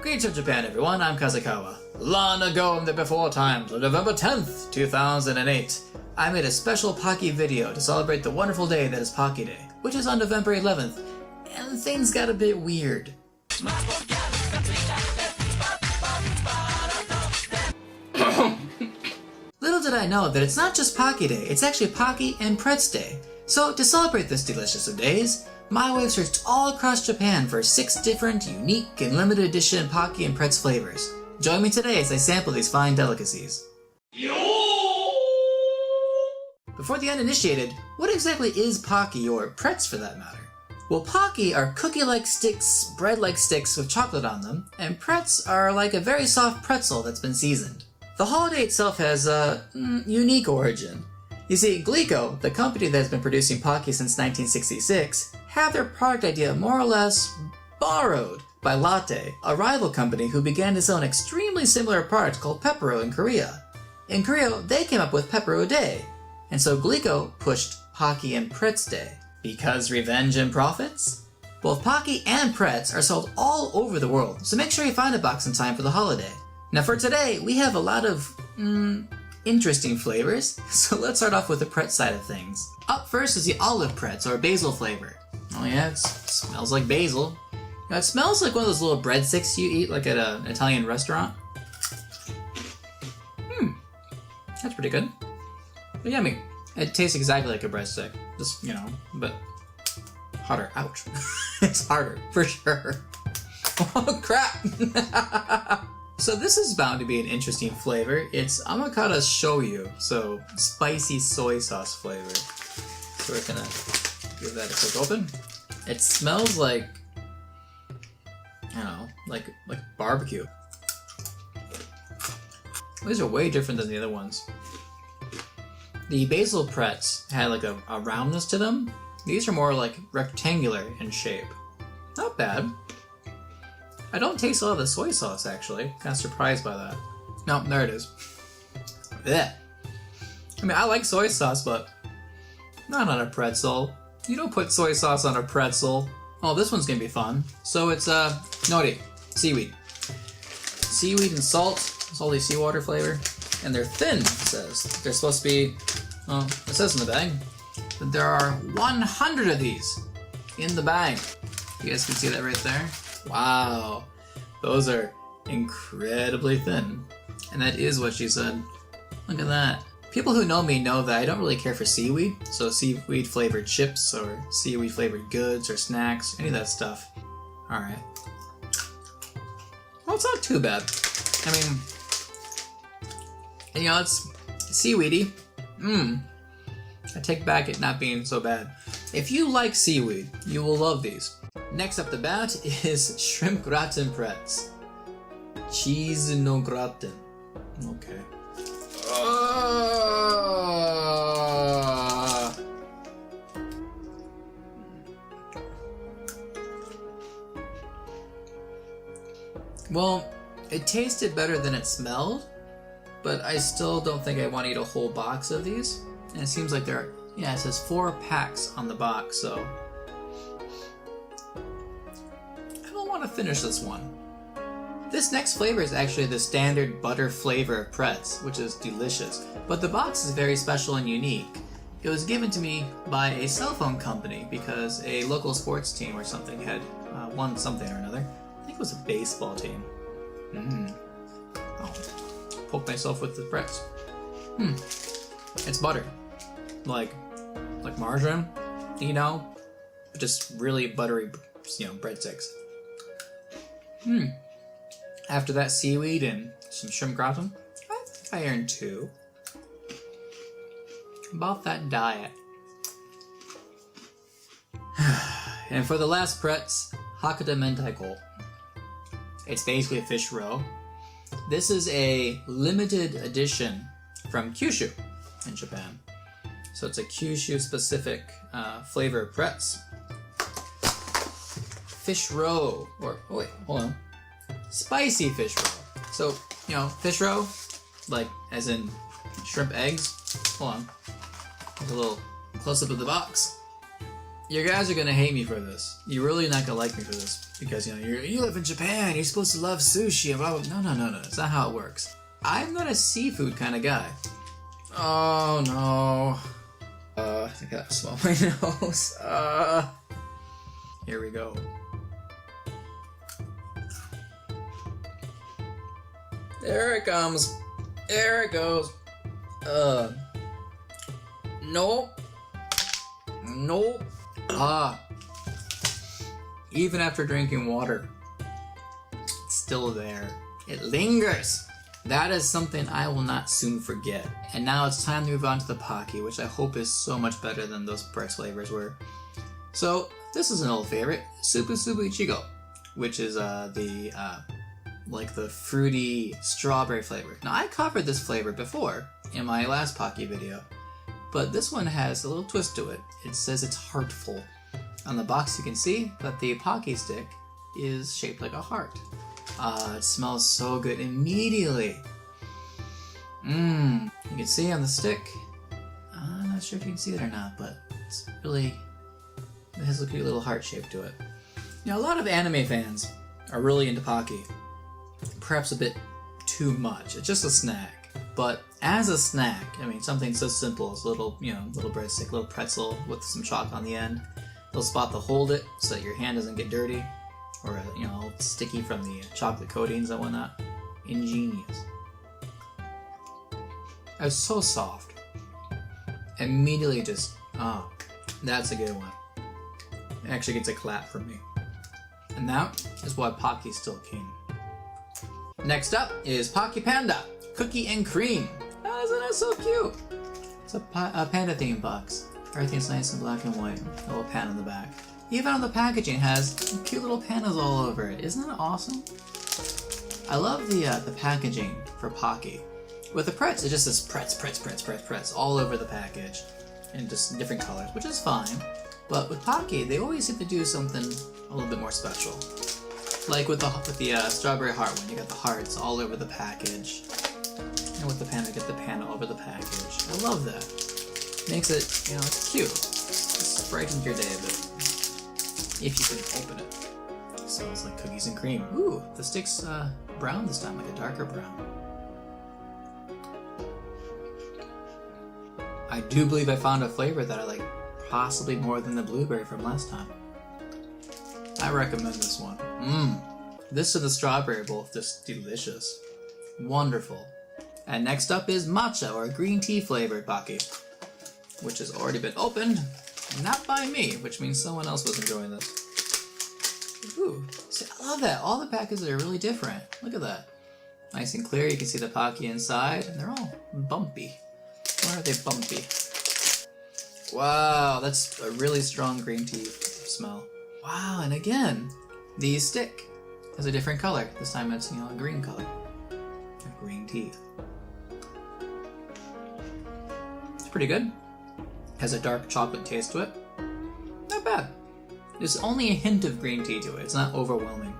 Greetings from Japan, everyone. I'm Kazukawa. Long ago in the before times, on November 10th, 2008, I made a special Pocky video to celebrate the wonderful day that is Pocky Day, which is on November 11th, and things got a bit weird. Little did I know that it's not just Pocky Day, it's actually Pocky and Pretz Day. So to celebrate this delicious of days, my wife searched all across Japan for 6 different, unique, and limited edition Pocky and Pretz flavors. Join me today as I sample these fine delicacies. Before the uninitiated, what exactly is Pocky, or Pretz for that matter? Well, Pocky are cookie-like sticks, bread-like sticks with chocolate on them, and Pretz are like a very soft pretzel that's been seasoned. The holiday itself has a unique origin. You see, Glico, the company that's been producing Pocky since 1966, had their product idea more or less borrowed by Lotte, a rival company who began to sell an extremely similar product called Pepero in Korea. In Korea, they came up with Pepero Day, and so Glico pushed Pocky and Pretz Day. Because revenge and profits? Both Pocky and Pretz are sold all over the world, so make sure you find a box in time for the holiday. Now for today, we have a lot of, interesting flavors, so let's start off with the Pretz side of things. Up first is the olive Pretz, or basil flavor. Oh yeah, it smells like basil. Now, it smells like one of those little breadsticks you eat like at an Italian restaurant. That's pretty good. But yummy. It tastes exactly like a breadstick, just, but hotter. Ouch. It's harder, for sure. Oh crap! So this is bound to be an interesting flavor. It's Amakara Shoyu, so spicy soy sauce flavor. So we're gonna give that a quick open. It smells like, like barbecue. These are way different than the other ones. The basil Pretz had like a roundness to them. These are more like rectangular in shape. Not bad. I don't taste a lot of the soy sauce, actually. Kind of surprised by that. No, there it is. Blech. I mean, I like soy sauce, but not on a pretzel. You don't put soy sauce on a pretzel. Oh, this one's gonna be fun. So it's, nori, seaweed. Seaweed and salt, salty seawater flavor. And they're thin, it says. They're supposed to be, well, it says in the bag that there are 100 of these in the bag. You guys can see that right there. Wow, those are incredibly thin. And that is what she said. Look at that. People who know me know that I don't really care for seaweed, so seaweed flavored chips or seaweed flavored goods or snacks, any of that stuff. Alright. Well, it's not too bad. I mean, it's seaweedy. I take back it not being so bad. If you like seaweed, you will love these. Next up the bat is shrimp gratin Pretz. Cheese no gratin. Okay. Well, it tasted better than it smelled, but I still don't think I want to eat a whole box of these. And it seems like there are, it says 4 packs on the box, so to finish this one. This next flavor is actually the standard butter flavor of Pretz, which is delicious, but the box is very special and unique. It was given to me by a cell phone company because a local sports team or something had won something or another. I think it was a baseball team. Oh, poke myself with the Pretz. It's butter, like margarine, but just really buttery, breadsticks. After that seaweed and some shrimp gratin, I think I earned 2. About that diet. And for the last Pretz, Hakata Mentaiko. It's basically a fish roe. This is a limited edition from Kyushu in Japan. So it's a Kyushu specific flavor of Pretz. Fish roe, or, oh wait, hold on. Spicy fish roe. So, fish roe, like, as in shrimp eggs. Hold on. There's a little close up of the box. You guys are gonna hate me for this. You're really not gonna like me for this. because you live in Japan, you're supposed to love sushi and blah blah. No. It's not how it works. I'm not a seafood kind of guy. Oh no. I think I have to swallow my nose. Here we go. There it comes. There it goes. Nope. Nope. Even after drinking water, it's still there. It lingers. That is something I will not soon forget. And now it's time to move on to the Pocky, which I hope is so much better than those pretz flavors were. So, this is an old favorite, Supu Supu Ichigo, which is like the fruity strawberry flavor. Now, I covered this flavor before in my last Pocky video, but this one has a little twist to it. It says it's heartful. On the box you can see that the Pocky stick is shaped like a heart. It smells so good immediately. You can see on the stick, I'm not sure if you can see it or not, but it's really, it has a cute little heart shape to it. Now, a lot of anime fans are really into Pocky. Perhaps a bit too much. It's just a snack. But as a snack, I mean, something so simple as a little, little breadstick, little pretzel with some chalk on the end. Little spot to hold it so that your hand doesn't get dirty. Or, all sticky from the chocolate coatings and whatnot. Ingenious. It's so soft. Immediately just, that's a good one. It actually gets a clap from me. And that is why Pocky's still king. Next up is Pocky Panda, Cookie and Cream. Oh, isn't that so cute? It's a panda theme box. Everything's nice in black and white. A little panda in the back. Even on the packaging has cute little pandas all over it. Isn't that awesome? I love the packaging for Pocky. With the pretz, it just says pretz all over the package. In just different colors, which is fine. But with Pocky, they always seem to do something a little bit more special. Like with the strawberry heart one, you got the hearts all over the package. And with the panda, you get the panda all over the package. I love that. Makes it, it's cute. Just brightens your day a bit. If you can open it. It smells like cookies and cream. Ooh, the stick's brown this time, like a darker brown. I do believe I found a flavor that I like possibly more than the blueberry from last time. I recommend this one. This and the strawberry are both just delicious. Wonderful. And next up is matcha, or green tea flavored Pocky, which has already been opened. Not by me, which means someone else was enjoying this. Ooh, see, I love that. All the packages are really different. Look at that. Nice and clear, you can see the Pocky inside, and they're all bumpy. Why are they bumpy? Wow, that's a really strong green tea smell. Wow, and again, the stick has a different color. This time it's, a green color. A green tea. It's pretty good. Has a dark chocolate taste to it. Not bad. There's only a hint of green tea to it. It's not overwhelming.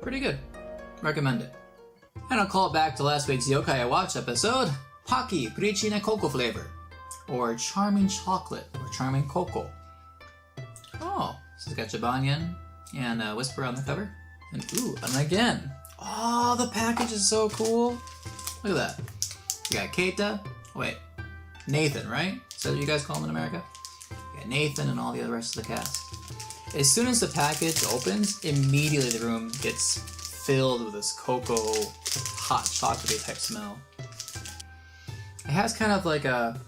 Pretty good. Recommend it. And I'll call it back to last week's Yokai I Watch episode. Pocky Pricina Cocoa flavor. Or Charming Chocolate. Or Charming Cocoa. Oh, so it's got Jibanyan and Whisper on the cover. And and again. Oh, the package is so cool. Look at that. You got Keita. Wait. Nathan, right? So you guys call him in America? Yeah, Nathan and all the other rest of the cast. As soon as the package opens, immediately the room gets filled with this cocoa, hot chocolatey type smell. It has kind of like a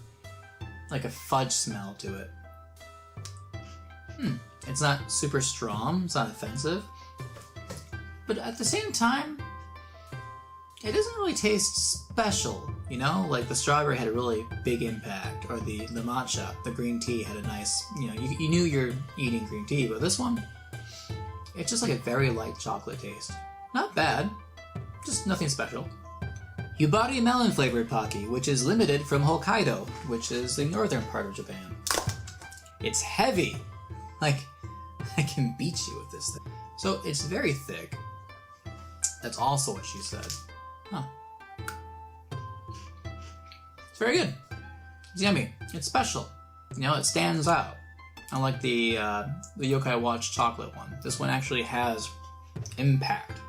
fudge smell to it. It's not super strong, it's not offensive, but at the same time, it doesn't really taste special, Like the strawberry had a really big impact, or the matcha, the green tea had a nice, you knew you're eating green tea, but this one, it's just like a very light chocolate taste. Not bad, just nothing special. Yubari melon flavored Pocky, which is limited from Hokkaido, which is the northern part of Japan. It's heavy. Like, I can beat you with this thing. So it's very thick. That's also what she said. Huh. It's very good. It's yummy. It's special. It stands out. Unlike the Yokai Watch chocolate one, this one actually has impact.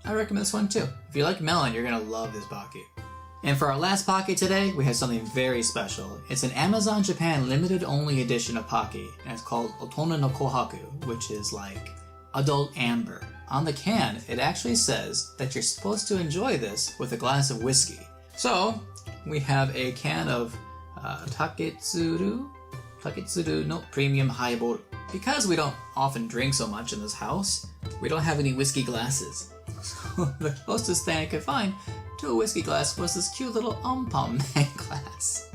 I recommend this one too. If you like melon, you're gonna love this Pocky. And for our last Pocky today, we have something very special. It's an Amazon Japan limited only edition of Pocky, and it's called Otono no Kohaku, which is like adult amber. On the can, it actually says that you're supposed to enjoy this with a glass of whiskey. So, we have a can of Taketsuru no Premium Highball. Because we don't often drink so much in this house, we don't have any whiskey glasses. So the closest thing I could find to a whiskey glass was this cute little Ampam Man glass.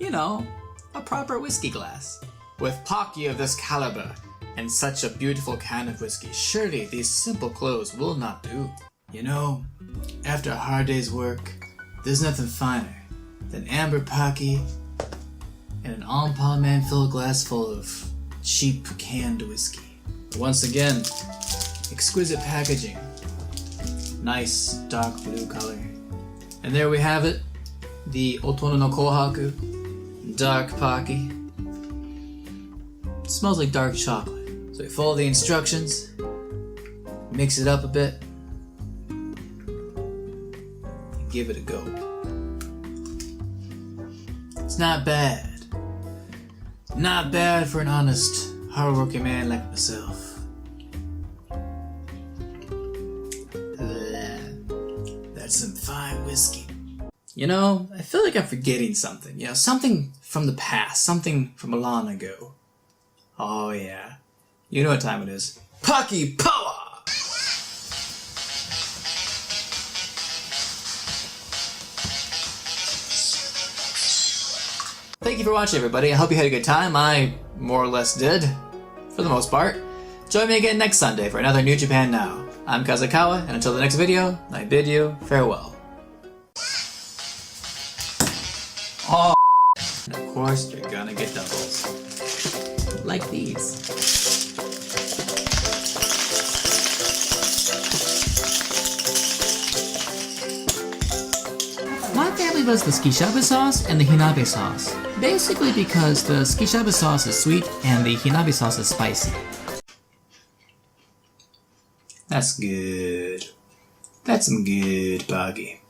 You know, a proper whiskey glass. With Pocky of this caliber and such a beautiful can of whiskey, surely these simple clothes will not do. You know, after a hard day's work, there's nothing finer than amber Pocky and an Ampam Man filled glass full of cheap canned whiskey. Once again, exquisite packaging. Nice dark blue color. And there we have it, the Otono no Kohaku Dark Pocky. It smells like dark chocolate. So we follow the instructions, mix it up a bit, and give it a go. It's not bad. Not bad for an honest, hardworking man like myself. That's some fine whiskey. You know, I feel like I'm forgetting something. You know, something from the past. Something from a long ago. Oh yeah. You know what time it is. Pocky Power! Thank you for watching, everybody. I hope you had a good time. I more or less did, for the most part. Join me again next Sunday for another New Japan Now. I'm Kazukawa, and until the next video, I bid you farewell. Oh, and of course, you're gonna get doubles. Like these. My family does the skishabe sauce and the hinabe sauce. Basically because the skishabe sauce is sweet and the hinabe sauce is spicy. That's good. That's some good Pocky.